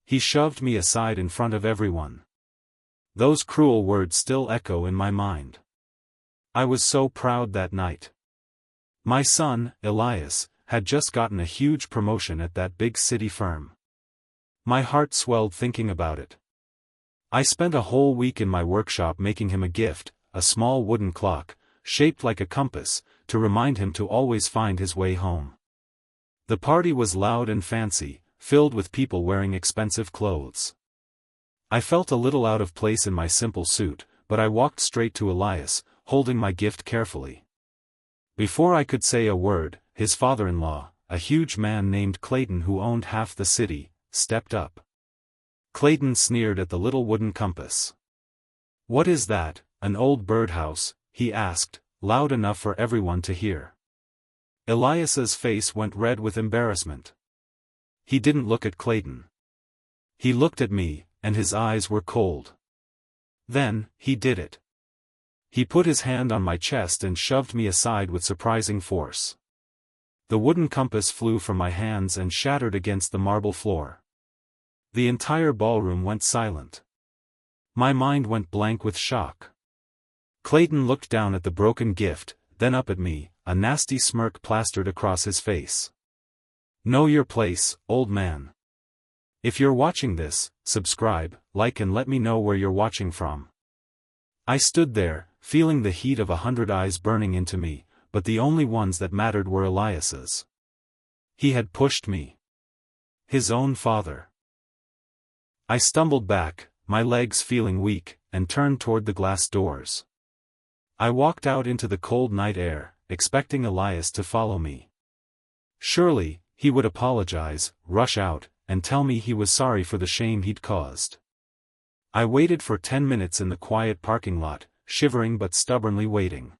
He shoved me aside in front of everyone. Those cruel words still echo in my mind. I was so proud that night. My son, Elias, had just gotten a huge promotion at that big city firm. My heart swelled thinking about it. I spent a whole week in my workshop making him a gift, a small wooden clock, shaped like a compass, to remind him to always find his way home. The party was loud and fancy, filled with people wearing expensive clothes. I felt a little out of place in my simple suit, but I walked straight to Elias, holding my gift carefully. Before I could say a word, his father-in-law, a huge man named Clayton who owned half the city, stepped up. Clayton sneered at the little wooden compass. "What is that, an old birdhouse?" he asked, loud enough for everyone to hear. Elias's face went red with embarrassment. He didn't look at Clayton. He looked at me, and his eyes were cold. Then, he did it. He put his hand on my chest and shoved me aside with surprising force. The wooden compass flew from my hands and shattered against the marble floor. The entire ballroom went silent. My mind went blank with shock. Clayton looked down at the broken gift, then up at me, a nasty smirk plastered across his face. "Know your place, old man. If you're watching this, subscribe, like and let me know where you're watching from." I stood there, feeling the heat of 100 eyes burning into me, but the only ones that mattered were Elias's. He had pushed me. His own father. I stumbled back, my legs feeling weak, and turned toward the glass doors. I walked out into the cold night air, expecting Elias to follow me. Surely, he would apologize, rush out, and tell me he was sorry for the shame he'd caused. I waited for 10 minutes in the quiet parking lot, shivering but stubbornly waiting.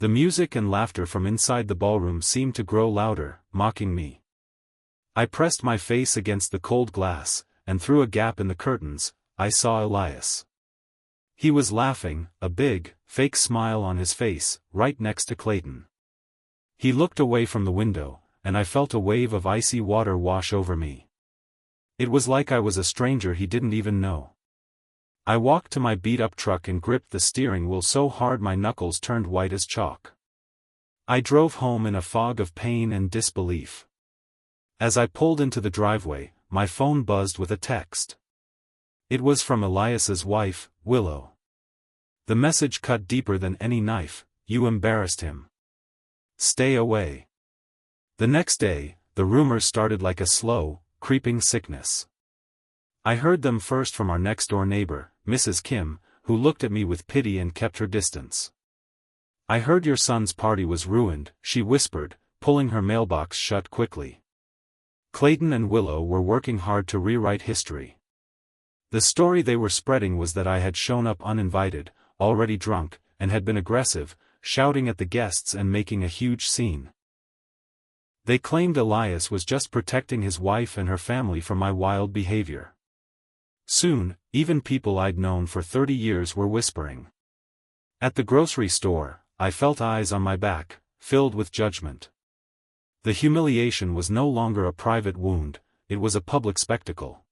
The music and laughter from inside the ballroom seemed to grow louder, mocking me. I pressed my face against the cold glass, and through a gap in the curtains, I saw Elias. He was laughing, a big, fake smile on his face, right next to Clayton. He looked away from the window, and I felt a wave of icy water wash over me. It was like I was a stranger he didn't even know. I walked to my beat-up truck and gripped the steering wheel so hard my knuckles turned white as chalk. I drove home in a fog of pain and disbelief. As I pulled into the driveway, my phone buzzed with a text. It was from Elias's wife, Willow. The message cut deeper than any knife: "You embarrassed him. Stay away." The next day, the rumors started like a slow, creeping sickness. I heard them first from our next-door neighbor, Mrs. Kim, who looked at me with pity and kept her distance. "I heard your son's party was ruined," she whispered, pulling her mailbox shut quickly. Clayton and Willow were working hard to rewrite history. The story they were spreading was that I had shown up uninvited, already drunk, and had been aggressive, shouting at the guests and making a huge scene. They claimed Elias was just protecting his wife and her family from my wild behavior. Soon, even people I'd known for 30 years were whispering. At the grocery store, I felt eyes on my back, filled with judgment. The humiliation was no longer a private wound, it was a public spectacle.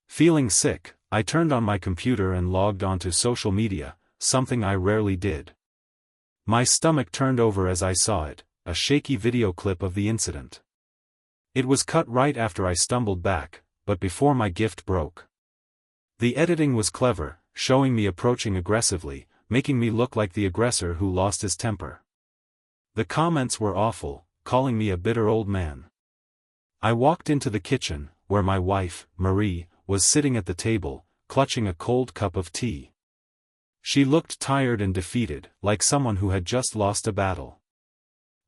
Feeling sick, I turned on my computer and logged onto social media, something I rarely did. My stomach turned over as I saw it, a shaky video clip of the incident. It was cut right after I stumbled back, but before my gift broke. The editing was clever, showing me approaching aggressively, making me look like the aggressor who lost his temper. The comments were awful, calling me a bitter old man. I walked into the kitchen, where my wife, Marie, was sitting at the table, clutching a cold cup of tea. She looked tired and defeated, like someone who had just lost a battle.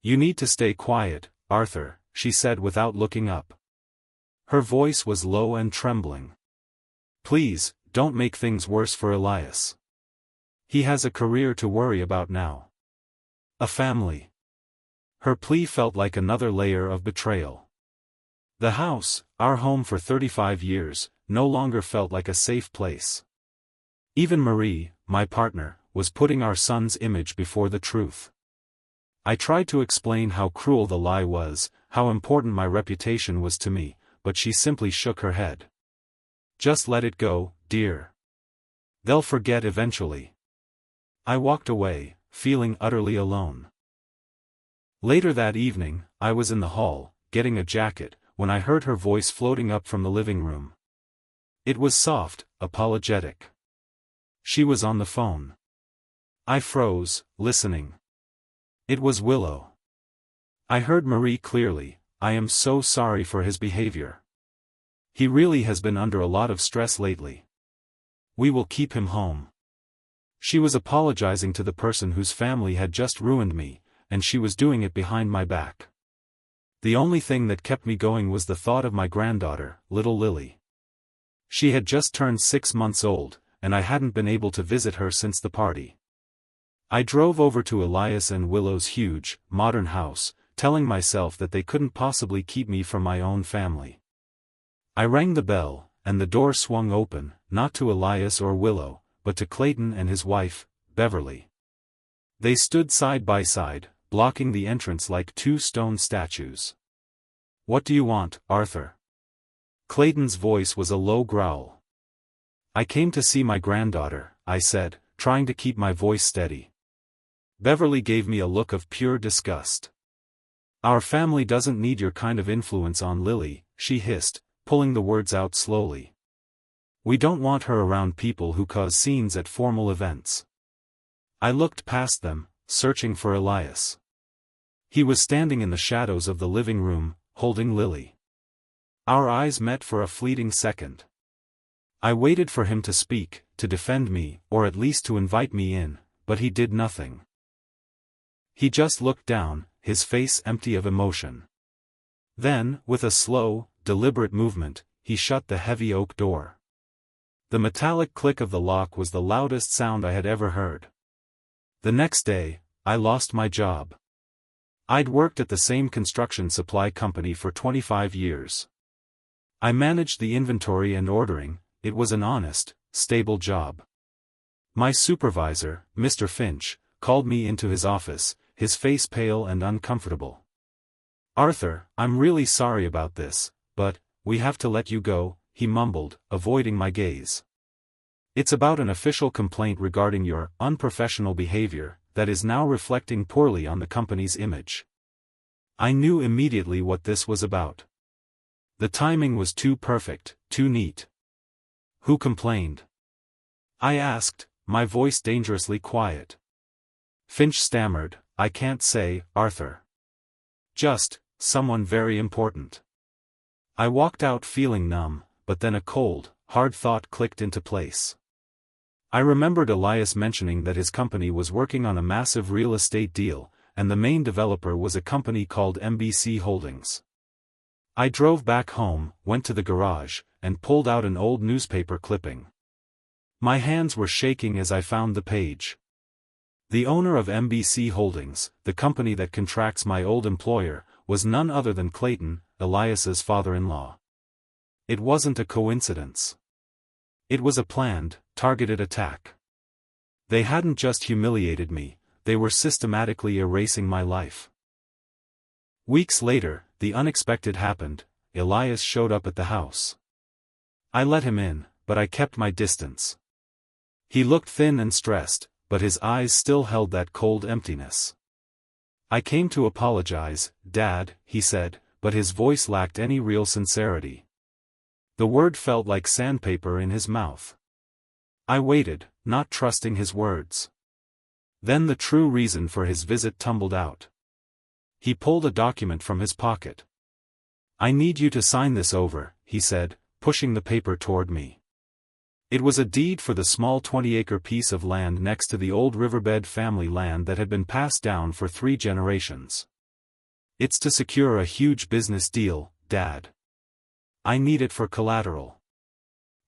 "You need to stay quiet, Arthur," she said without looking up. Her voice was low and trembling. "Please, don't make things worse for Elias. He has a career to worry about now. A family." Her plea felt like another layer of betrayal. The house, our home for 35 years, no longer felt like a safe place. Even Marie, my partner, was putting our son's image before the truth. I tried to explain how cruel the lie was, how important my reputation was to me, but she simply shook her head. Just let it go, dear. They'll forget eventually. I walked away, feeling utterly alone. Later that evening, I was in the hall, getting a jacket, when I heard her voice floating up from the living room. It was soft, apologetic. She was on the phone. I froze, listening. It was Willow. I heard Marie clearly. I am so sorry for his behavior. He really has been under a lot of stress lately. We will keep him home. She was apologizing to the person whose family had just ruined me, and she was doing it behind my back. The only thing that kept me going was the thought of my granddaughter, little Lily. She had just turned 6 months old, and I hadn't been able to visit her since the party. I drove over to Elias and Willow's huge, modern house, telling myself that they couldn't possibly keep me from my own family. I rang the bell, and the door swung open, not to Elias or Willow, but to Clayton and his wife, Beverly. They stood side by side, blocking the entrance like two stone statues. "What do you want, Arthur?" Clayton's voice was a low growl. "I came to see my granddaughter," I said, trying to keep my voice steady. Beverly gave me a look of pure disgust. "Our family doesn't need your kind of influence on Lily," she hissed, pulling the words out slowly. "We don't want her around people who cause scenes at formal events." I looked past them, searching for Elias. He was standing in the shadows of the living room, holding Lily. Our eyes met for a fleeting second. I waited for him to speak, to defend me, or at least to invite me in, but he did nothing. He just looked down, his face empty of emotion. Then, with a slow, deliberate movement, he shut the heavy oak door. The metallic click of the lock was the loudest sound I had ever heard. The next day, I lost my job. I'd worked at the same construction supply company for 25 years. I managed the inventory and ordering. It was an honest, stable job. My supervisor, Mr. Finch, called me into his office, his face pale and uncomfortable. "Arthur, I'm really sorry about this, but we have to let you go," he mumbled, avoiding my gaze. "It's about an official complaint regarding your unprofessional behavior that is now reflecting poorly on the company's image." I knew immediately what this was about. The timing was too perfect, too neat. "Who complained?" I asked, my voice dangerously quiet. Finch stammered, "I can't say, Arthur. Just, someone very important." I walked out feeling numb, but then a cold, hard thought clicked into place. I remembered Elias mentioning that his company was working on a massive real estate deal, and the main developer was a company called MBC Holdings. I drove back home, went to the garage, and pulled out an old newspaper clipping. My hands were shaking as I found the page. The owner of MBC Holdings, the company that contracts my old employer, was none other than Clayton, Elias's father-in-law. It wasn't a coincidence. It was a planned, targeted attack. They hadn't just humiliated me, they were systematically erasing my life. Weeks later, the unexpected happened. Elias showed up at the house. I let him in, but I kept my distance. He looked thin and stressed, but his eyes still held that cold emptiness. "I came to apologize, Dad," he said, but his voice lacked any real sincerity. The word felt like sandpaper in his mouth. I waited, not trusting his words. Then the true reason for his visit tumbled out. He pulled a document from his pocket. "I need you to sign this over," he said, pushing the paper toward me. It was a deed for the small 20-acre piece of land next to the old Riverbed family land that had been passed down for 3 generations. "It's to secure a huge business deal, Dad. I need it for collateral.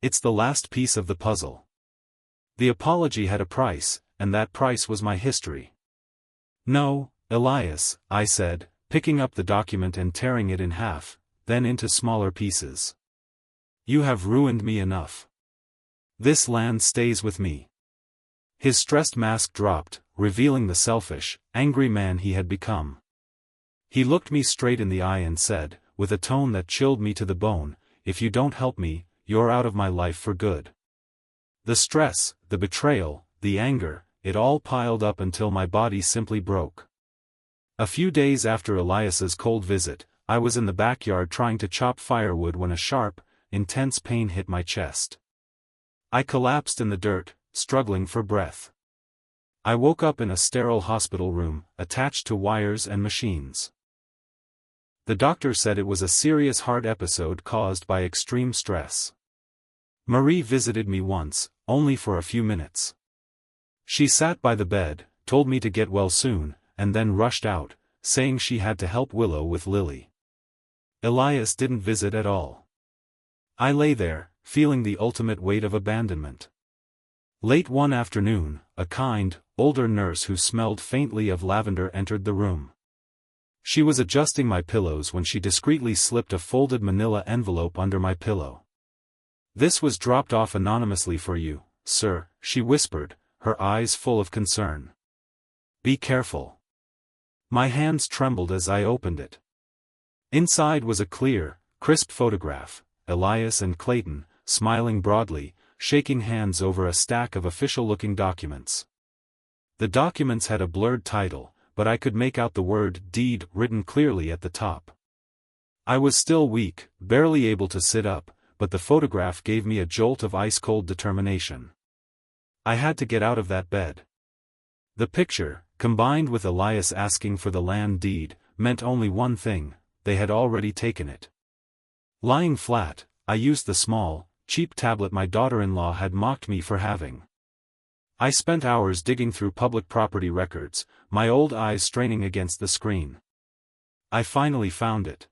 It's the last piece of the puzzle." The apology had a price, and that price was my history. "No, Elias," I said, picking up the document and tearing it in half, then into smaller pieces. "You have ruined me enough. This land stays with me." His stressed mask dropped, revealing the selfish, angry man he had become. He looked me straight in the eye and said, with a tone that chilled me to the bone, "If you don't help me, you're out of my life for good. The stress, the betrayal, the anger, it all piled up until my body simply broke. A few days after Elias's cold visit, I was in the backyard trying to chop firewood when a sharp, intense pain hit my chest. I collapsed in the dirt, struggling for breath. I woke up in a sterile hospital room, attached to wires and machines. The doctor said it was a serious heart episode caused by extreme stress. Marie visited me once, only for a few minutes. She sat by the bed, told me to get well soon, and then rushed out, saying she had to help Willow with Lily. Elias didn't visit at all. I lay there, feeling the ultimate weight of abandonment. Late one afternoon, a kind, older nurse who smelled faintly of lavender entered the room. She was adjusting my pillows when she discreetly slipped a folded manila envelope under my pillow. "This was dropped off anonymously for you, sir," she whispered, her eyes full of concern. "Be careful." My hands trembled as I opened it. Inside was a clear, crisp photograph, Elias and Clayton, smiling broadly, shaking hands over a stack of official-looking documents. The documents had a blurred title, but I could make out the word "deed" written clearly at the top. I was still weak, barely able to sit up, but the photograph gave me a jolt of ice-cold determination. I had to get out of that bed. The picture, combined with Elias asking for the land deed, meant only one thing: they had already taken it. Lying flat, I used the small, cheap tablet my daughter-in-law had mocked me for having. I spent hours digging through public property records, my old eyes straining against the screen. I finally found it.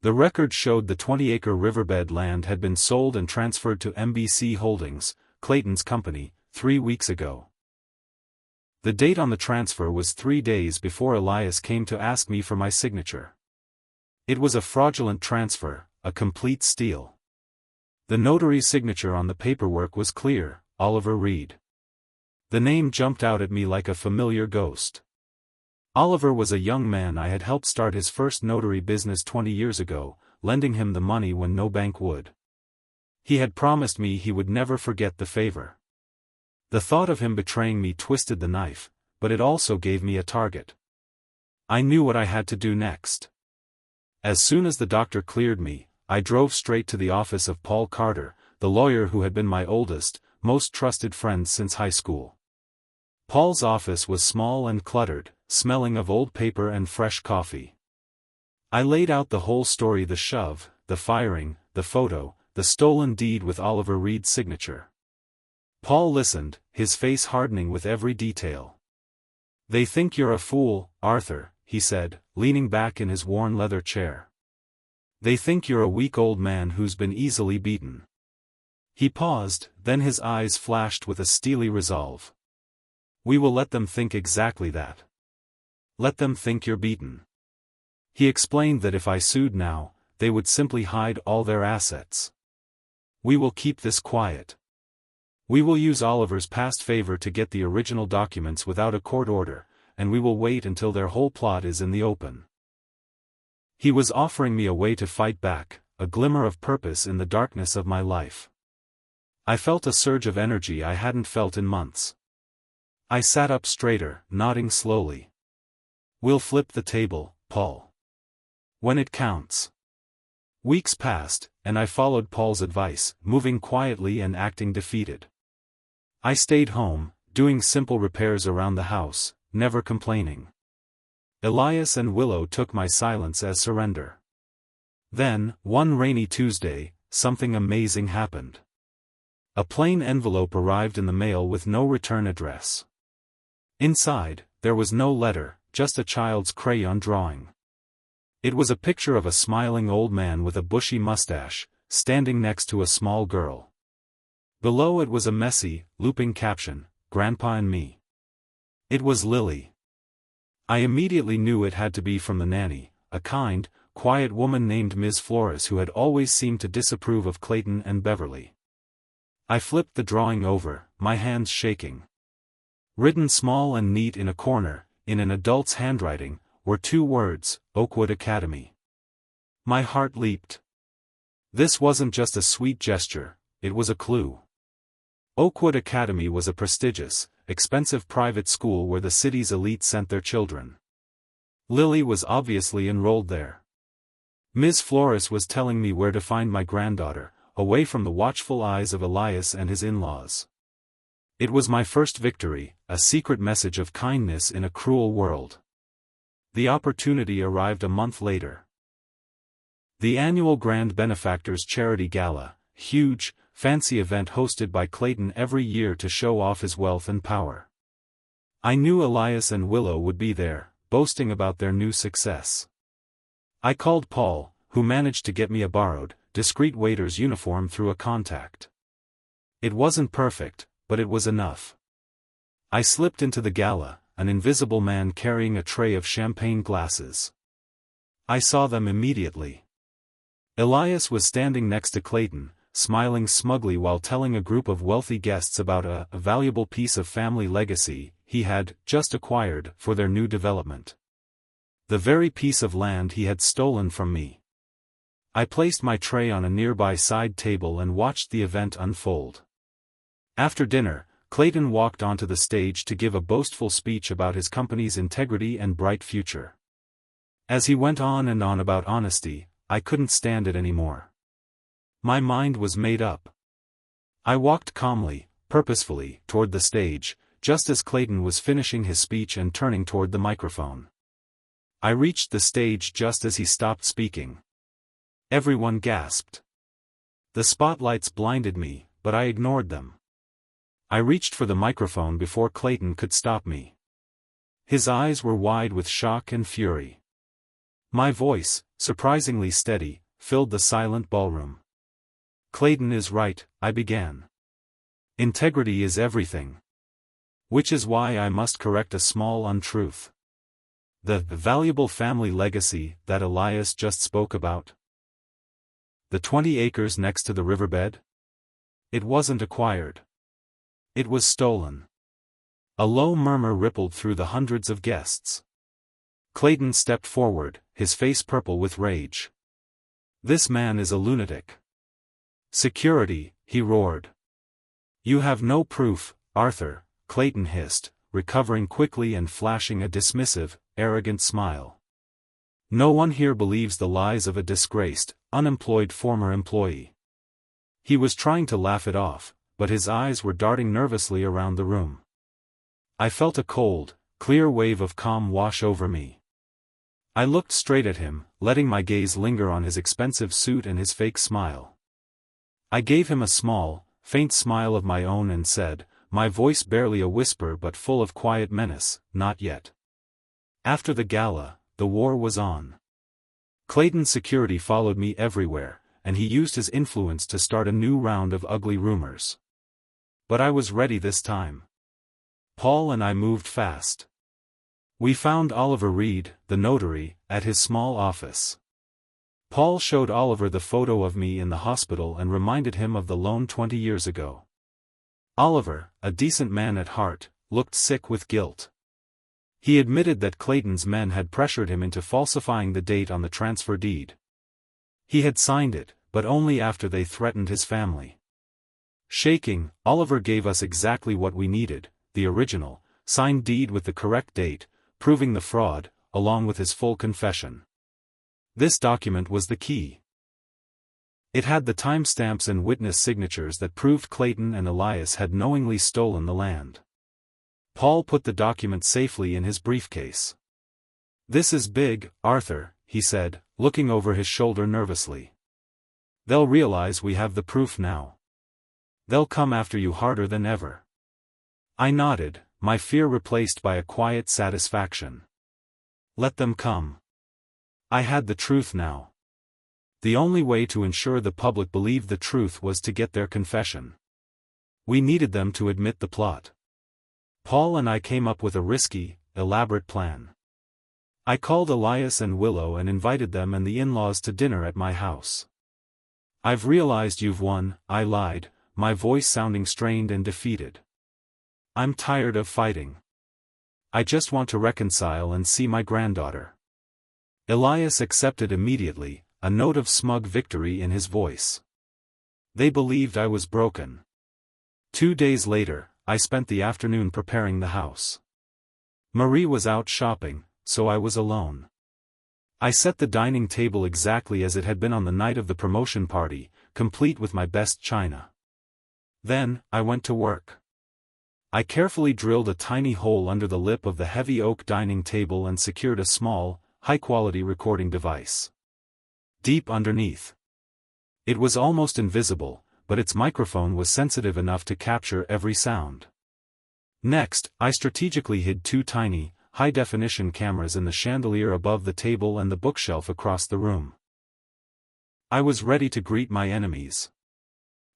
The record showed the 20-acre riverbed land had been sold and transferred to MBC Holdings, Clayton's company, 3 weeks ago. The date on the transfer was 3 days before Elias came to ask me for my signature. It was a fraudulent transfer, a complete steal. The notary's signature on the paperwork was clear: Oliver Reed. The name jumped out at me like a familiar ghost. Oliver was a young man I had helped start his first notary business 20 years ago, lending him the money when no bank would. He had promised me he would never forget the favor. The thought of him betraying me twisted the knife, but it also gave me a target. I knew what I had to do next. As soon as the doctor cleared me, I drove straight to the office of Paul Carter, the lawyer who had been my oldest, most trusted friend since high school. Paul's office was small and cluttered, smelling of old paper and fresh coffee. I laid out the whole story: the shove, the firing, the photo, the stolen deed with Oliver Reed's signature. Paul listened, his face hardening with every detail. "They think you're a fool, Arthur," he said, leaning back in his worn leather chair. "They think you're a weak old man who's been easily beaten." He paused, then his eyes flashed with a steely resolve. "We will let them think exactly that. Let them think you're beaten." He explained that if I sued now, they would simply hide all their assets. "We will keep this quiet. We will use Oliver's past favor to get the original documents without a court order, and we will wait until their whole plot is in the open." He was offering me a way to fight back, a glimmer of purpose in the darkness of my life. I felt a surge of energy I hadn't felt in months. I sat up straighter, nodding slowly. "We'll flip the table, Paul. When it counts." Weeks passed, and I followed Paul's advice, moving quietly and acting defeated. I stayed home, doing simple repairs around the house, never complaining. Elias and Willow took my silence as surrender. Then, one rainy Tuesday, something amazing happened. A plain envelope arrived in the mail with no return address. Inside, there was no letter, just a child's crayon drawing. It was a picture of a smiling old man with a bushy mustache, standing next to a small girl. Below it was a messy, looping caption: "Grandpa and me." It was Lily. I immediately knew it had to be from the nanny, a kind, quiet woman named Ms. Flores who had always seemed to disapprove of Clayton and Beverly. I flipped the drawing over, my hands shaking. Written small and neat in a corner, in an adult's handwriting, were 2 words: Oakwood Academy. My heart leaped. This wasn't just a sweet gesture, it was a clue. Oakwood Academy was a prestigious, expensive private school where the city's elite sent their children. Lily was obviously enrolled there. Ms. Flores was telling me where to find my granddaughter, away from the watchful eyes of Elias and his in-laws. It was my first victory, a secret message of kindness in a cruel world. The opportunity arrived a month later. The annual Grand Benefactors Charity Gala, huge, fancy event hosted by Clayton every year to show off his wealth and power. I knew Elias and Willow would be there, boasting about their new success. I called Paul, who managed to get me a borrowed, discreet waiter's uniform through a contact. It wasn't perfect, but it was enough. I slipped into the gala, an invisible man carrying a tray of champagne glasses. I saw them immediately. Elias was standing next to Clayton, smiling smugly while telling a group of wealthy guests about a valuable piece of family legacy he had just acquired for their new development. The very piece of land he had stolen from me. I placed my tray on a nearby side table and watched the event unfold. After dinner, Clayton walked onto the stage to give a boastful speech about his company's integrity and bright future. As he went on and on about honesty, I couldn't stand it anymore. My mind was made up. I walked calmly, purposefully, toward the stage, just as Clayton was finishing his speech and turning toward the microphone. I reached the stage just as he stopped speaking. Everyone gasped. The spotlights blinded me, but I ignored them. I reached for the microphone before Clayton could stop me. His eyes were wide with shock and fury. My voice, surprisingly steady, filled the silent ballroom. Clayton is right, I began. Integrity is everything. Which is why I must correct a small untruth. The valuable family legacy that Elias just spoke about. The 20 acres next to the riverbed? It wasn't acquired. It was stolen. A low murmur rippled through the hundreds of guests. Clayton stepped forward, his face purple with rage. This man is a lunatic. Security, he roared. You have no proof, Arthur, Clayton hissed, recovering quickly and flashing a dismissive, arrogant smile. No one here believes the lies of a disgraced, unemployed former employee. He was trying to laugh it off, but his eyes were darting nervously around the room. I felt a cold, clear wave of calm wash over me. I looked straight at him, letting my gaze linger on his expensive suit and his fake smile. I gave him a small, faint smile of my own and said, my voice barely a whisper but full of quiet menace, not yet. After the gala, the war was on. Clayton's security followed me everywhere, and he used his influence to start a new round of ugly rumors. But I was ready this time. Paul and I moved fast. We found Oliver Reed, the notary, at his small office. Paul showed Oliver the photo of me in the hospital and reminded him of the loan 20 years ago. Oliver, a decent man at heart, looked sick with guilt. He admitted that Clayton's men had pressured him into falsifying the date on the transfer deed. He had signed it, but only after they threatened his family. Shaking, Oliver gave us exactly what we needed, the original, signed deed with the correct date, proving the fraud, along with his full confession. This document was the key. It had the timestamps and witness signatures that proved Clayton and Elias had knowingly stolen the land. Paul put the document safely in his briefcase. This is big, Arthur, he said, looking over his shoulder nervously. They'll realize we have the proof now. They'll come after you harder than ever. I nodded, my fear replaced by a quiet satisfaction. Let them come. I had the truth now. The only way to ensure the public believed the truth was to get their confession. We needed them to admit the plot. Paul and I came up with a risky, elaborate plan. I called Elias and Willow and invited them and the in-laws to dinner at my house. I've realized you've won, I lied, my voice sounding strained and defeated. I'm tired of fighting. I just want to reconcile and see my granddaughter. Elias accepted immediately, a note of smug victory in his voice. They believed I was broken. 2 days later, I spent the afternoon preparing the house. Marie was out shopping, so I was alone. I set the dining table exactly as it had been on the night of the promotion party, complete with my best china. Then, I went to work. I carefully drilled a tiny hole under the lip of the heavy oak dining table and secured a small, high-quality recording device. Deep underneath. It was almost invisible, but its microphone was sensitive enough to capture every sound. Next, I strategically hid 2 tiny, high-definition cameras in the chandelier above the table and the bookshelf across the room. I was ready to greet my enemies.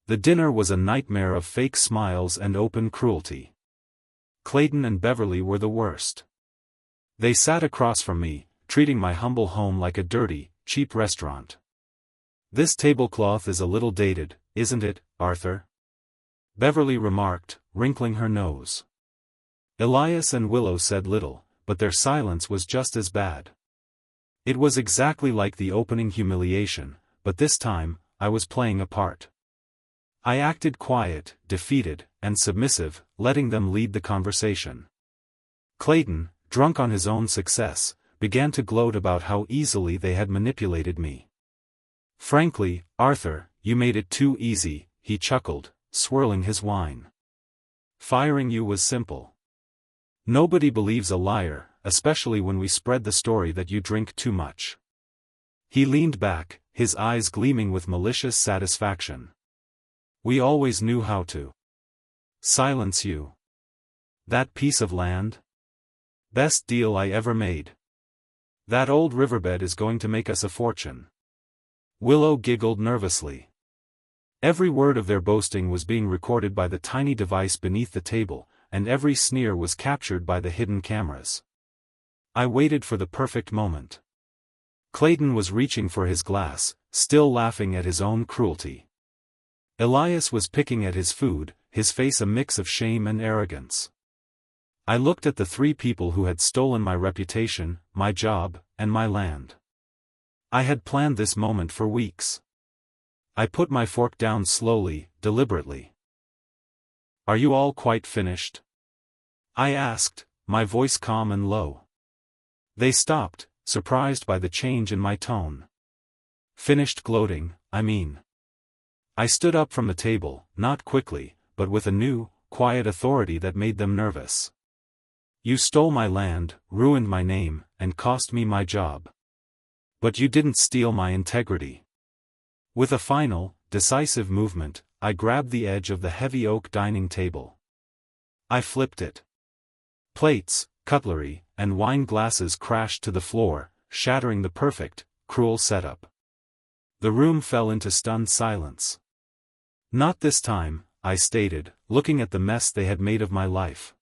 The dinner was a nightmare of fake smiles and open cruelty. Clayton and Beverly were the worst. They sat across from me, treating my humble home like a dirty, cheap restaurant. "This tablecloth is a little dated, isn't it, Arthur?" Beverly remarked, wrinkling her nose. Elias and Willow said little, but their silence was just as bad. It was exactly like the opening humiliation, but this time, I was playing a part. I acted quiet, defeated, and submissive, letting them lead the conversation. Clayton, drunk on his own success, began to gloat about how easily they had manipulated me. "Frankly, Arthur, you made it too easy," he chuckled, swirling his wine. "Firing you was simple. Nobody believes a liar, especially when we spread the story that you drink too much." He leaned back, his eyes gleaming with malicious satisfaction. "We always knew how to silence you. That piece of land? Best deal I ever made. That old riverbed is going to make us a fortune." Willow giggled nervously. Every word of their boasting was being recorded by the tiny device beneath the table, and every sneer was captured by the hidden cameras. I waited for the perfect moment. Clayton was reaching for his glass, still laughing at his own cruelty. Elias was picking at his food, his face a mix of shame and arrogance. I looked at the 3 people who had stolen my reputation, my job, and my land. I had planned this moment for weeks. I put my fork down slowly, deliberately. "Are you all quite finished?" I asked, my voice calm and low. They stopped, surprised by the change in my tone. "Finished gloating, I mean." I stood up from the table, not quickly, but with a new, quiet authority that made them nervous. "You stole my land, ruined my name, and cost me my job. But you didn't steal my integrity." With a final, decisive movement, I grabbed the edge of the heavy oak dining table. I flipped it. Plates, cutlery, and wine glasses crashed to the floor, shattering the perfect, cruel setup. The room fell into stunned silence. "Not this time," I stated, looking at the mess they had made of my life.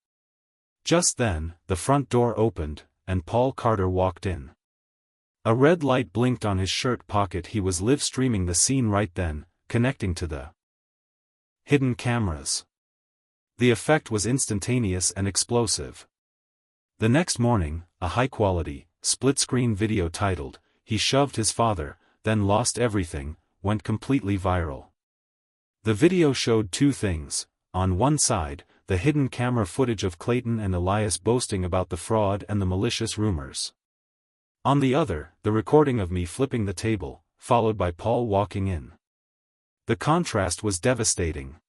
Just then, the front door opened, and Paul Carter walked in. A red light blinked on his shirt pocket. He was live-streaming the scene right then, connecting to the hidden cameras. The effect was instantaneous and explosive. The next morning, a high-quality, split-screen video titled, "He Shoved His Father, Then Lost Everything," went completely viral. The video showed 2 things. On one side, the hidden camera footage of Clayton and Elias boasting about the fraud and the malicious rumors. On the other, the recording of me flipping the table, followed by Paul walking in. The contrast was devastating.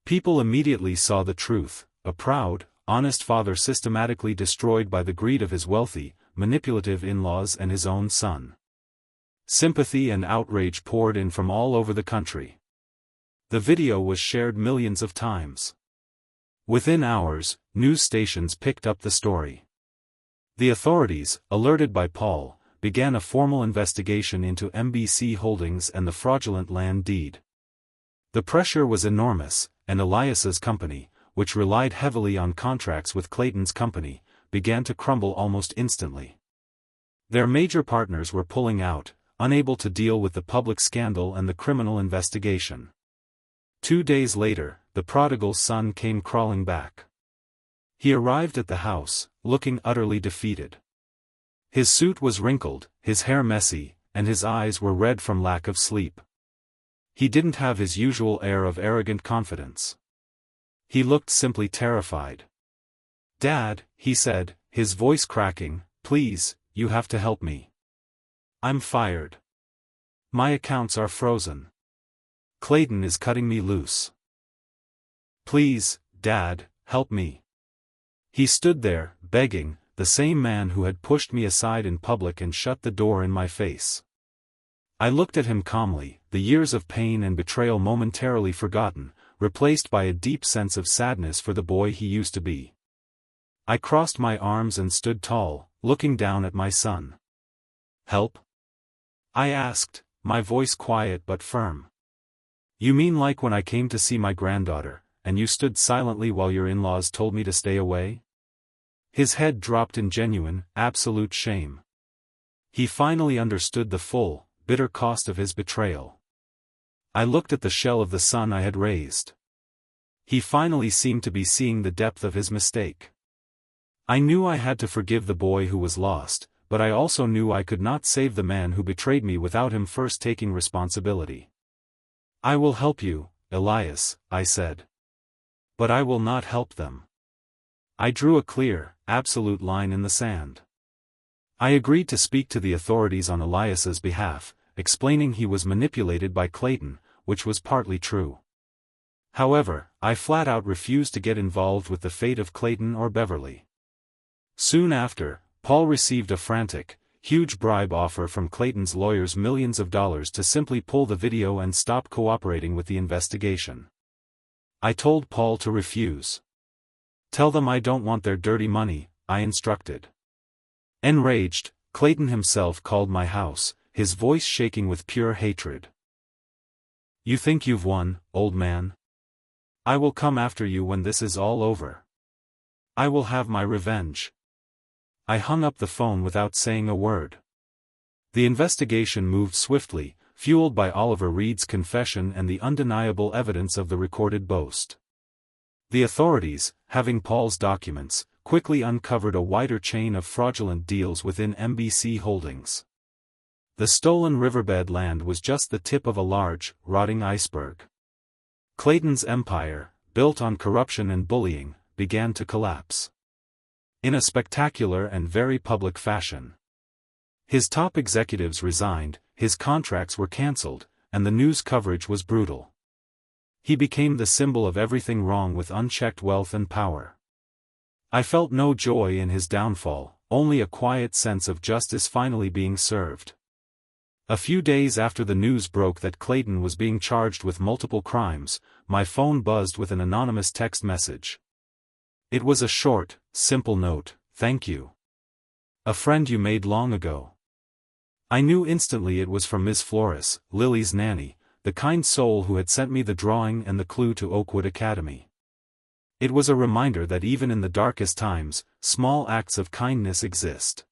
People immediately saw the truth: a proud, honest father systematically destroyed by the greed of his wealthy, manipulative in-laws and his own son. Sympathy and outrage poured in from all over the country. The video was shared millions of times. Within hours, news stations picked up the story. The authorities, alerted by Paul, began a formal investigation into MBC Holdings and the fraudulent land deed. The pressure was enormous, and Elias's company, which relied heavily on contracts with Clayton's company, began to crumble almost instantly. Their major partners were pulling out, unable to deal with the public scandal and the criminal investigation. 2 days later, the prodigal son came crawling back. He arrived at the house, looking utterly defeated. His suit was wrinkled, his hair messy, and his eyes were red from lack of sleep. He didn't have his usual air of arrogant confidence. He looked simply terrified. "Dad," he said, his voice cracking, "please, you have to help me. I'm fired. My accounts are frozen. Clayton is cutting me loose. Please, Dad, help me." He stood there, begging, the same man who had pushed me aside in public and shut the door in my face. I looked at him calmly, the years of pain and betrayal momentarily forgotten, replaced by a deep sense of sadness for the boy he used to be. I crossed my arms and stood tall, looking down at my son. "Help?" I asked, my voice quiet but firm. "You mean like when I came to see my granddaughter, and you stood silently while your in-laws told me to stay away?" His head dropped in genuine, absolute shame. He finally understood the full, bitter cost of his betrayal. I looked at the shell of the son I had raised. He finally seemed to be seeing the depth of his mistake. I knew I had to forgive the boy who was lost, but I also knew I could not save the man who betrayed me without him first taking responsibility. "I will help you, Elias," I said. "But I will not help them." I drew a clear, absolute line in the sand. I agreed to speak to the authorities on Elias's behalf, explaining he was manipulated by Clayton, which was partly true. However, I flat out refused to get involved with the fate of Clayton or Beverly. Soon after, Paul received a frantic, huge bribe offer from Clayton's lawyers, millions of dollars to simply pull the video and stop cooperating with the investigation. I told Paul to refuse. "Tell them I don't want their dirty money," I instructed. Enraged, Clayton himself called my house, his voice shaking with pure hatred. "You think you've won, old man? I will come after you when this is all over. I will have my revenge." I hung up the phone without saying a word. The investigation moved swiftly, fueled by Oliver Reed's confession and the undeniable evidence of the recorded boast. The authorities, having Paul's documents, quickly uncovered a wider chain of fraudulent deals within MBC Holdings. The stolen riverbed land was just the tip of a large, rotting iceberg. Clayton's empire, built on corruption and bullying, began to collapse. In a spectacular and very public fashion. His top executives resigned, his contracts were cancelled, and the news coverage was brutal. He became the symbol of everything wrong with unchecked wealth and power. I felt no joy in his downfall, only a quiet sense of justice finally being served. A few days after the news broke that Clayton was being charged with multiple crimes, my phone buzzed with an anonymous text message. It was a short, simple note: "Thank you. A friend you made long ago." I knew instantly it was from Miss Flores, Lily's nanny, the kind soul who had sent me the drawing and the clue to Oakwood Academy. It was a reminder that even in the darkest times, small acts of kindness exist.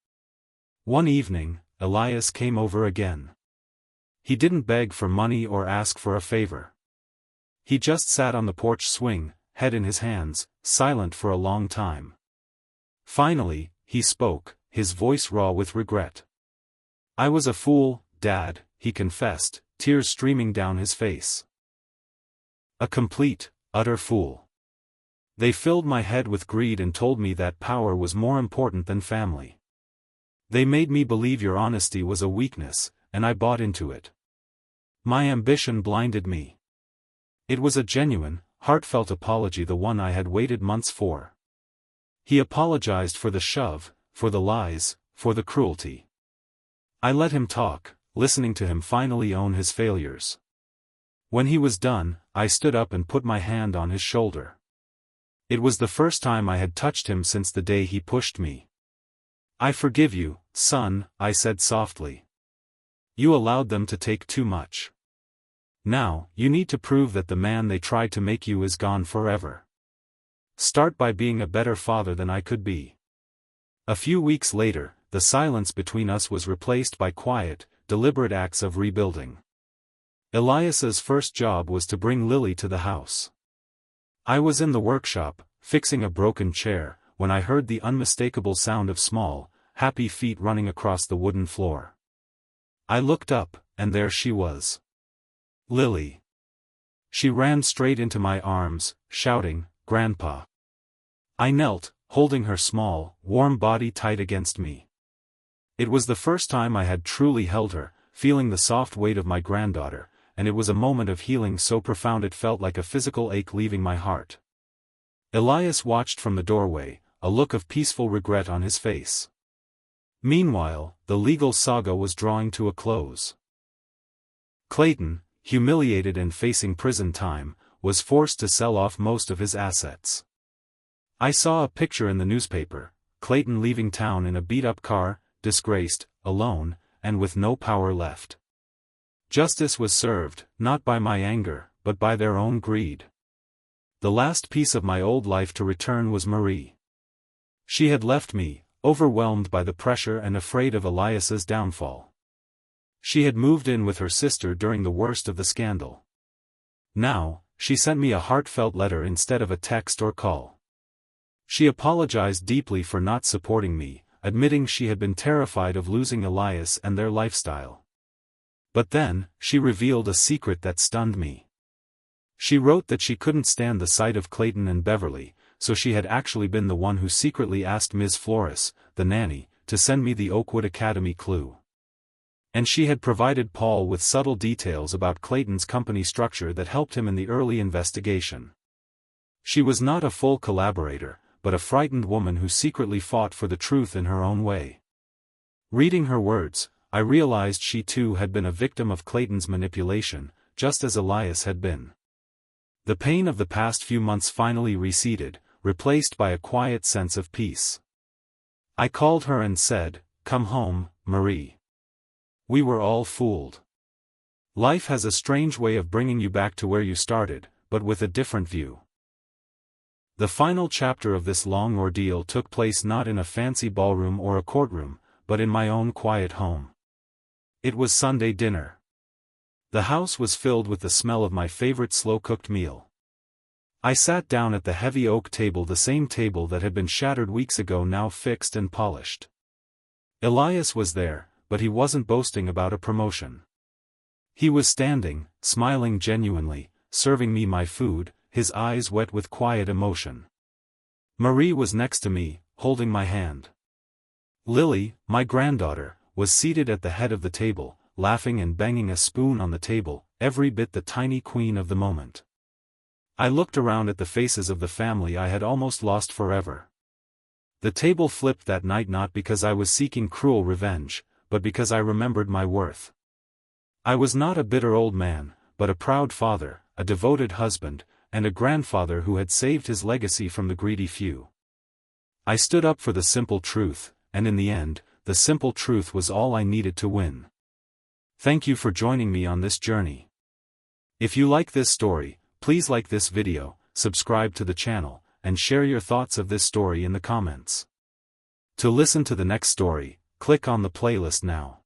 One evening, Elias came over again. He didn't beg for money or ask for a favor. He just sat on the porch swing, head in his hands, silent for a long time. Finally, he spoke, his voice raw with regret. "I was a fool, Dad," he confessed, tears streaming down his face. "A complete, utter fool. They filled my head with greed and told me that power was more important than family. They made me believe your honesty was a weakness, and I bought into it. My ambition blinded me." It was a genuine, heartfelt apology, the one I had waited months for. He apologized for the shove, for the lies, for the cruelty. I let him talk, listening to him finally own his failures. When he was done, I stood up and put my hand on his shoulder. It was the first time I had touched him since the day he pushed me. "I forgive you, son," I said softly. "You allowed them to take too much. Now, you need to prove that the man they tried to make you is gone forever. Start by being a better father than I could be." A few weeks later, the silence between us was replaced by quiet, deliberate acts of rebuilding. Elias's first job was to bring Lily to the house. I was in the workshop, fixing a broken chair, when I heard the unmistakable sound of small, happy feet running across the wooden floor. I looked up, and there she was. Lily. She ran straight into my arms, shouting, "Grandpa." I knelt, holding her small, warm body tight against me. It was the first time I had truly held her, feeling the soft weight of my granddaughter, and it was a moment of healing so profound it felt like a physical ache leaving my heart. Elias watched from the doorway, a look of peaceful regret on his face. Meanwhile, the legal saga was drawing to a close. Clayton, humiliated and facing prison time, was forced to sell off most of his assets. I saw a picture in the newspaper, Clayton leaving town in a beat-up car, disgraced, alone, and with no power left. Justice was served, not by my anger, but by their own greed. The last piece of my old life to return was Marie. She had left me, overwhelmed by the pressure and afraid of Elias's downfall. She had moved in with her sister during the worst of the scandal. Now, she sent me a heartfelt letter instead of a text or call. She apologized deeply for not supporting me, admitting she had been terrified of losing Elias and their lifestyle. But then, she revealed a secret that stunned me. She wrote that she couldn't stand the sight of Clayton and Beverly, so she had actually been the one who secretly asked Ms. Flores, the nanny, to send me the Oakwood Academy clue. And she had provided Paul with subtle details about Clayton's company structure that helped him in the early investigation. She was not a full collaborator, but a frightened woman who secretly fought for the truth in her own way. Reading her words, I realized she too had been a victim of Clayton's manipulation, just as Elias had been. The pain of the past few months finally receded, replaced by a quiet sense of peace. I called her and said, "Come home, Marie. We were all fooled. Life has a strange way of bringing you back to where you started, but with a different view." The final chapter of this long ordeal took place not in a fancy ballroom or a courtroom, but in my own quiet home. It was Sunday dinner. The house was filled with the smell of my favorite slow-cooked meal. I sat down at the heavy oak table, the same table that had been shattered weeks ago, now fixed and polished. Elias was there, but he wasn't boasting about a promotion. He was standing, smiling genuinely, serving me my food, his eyes wet with quiet emotion. Marie was next to me, holding my hand. Lily, my granddaughter, was seated at the head of the table, laughing and banging a spoon on the table, every bit the tiny queen of the moment. I looked around at the faces of the family I had almost lost forever. The table flipped that night not because I was seeking cruel revenge, but because I remembered my worth. I was not a bitter old man, but a proud father, a devoted husband, and a grandfather who had saved his legacy from the greedy few. I stood up for the simple truth, and in the end, the simple truth was all I needed to win. Thank you for joining me on this journey. If you like this story, please like this video, subscribe to the channel, and share your thoughts of this story in the comments. To listen to the next story, click on the playlist now.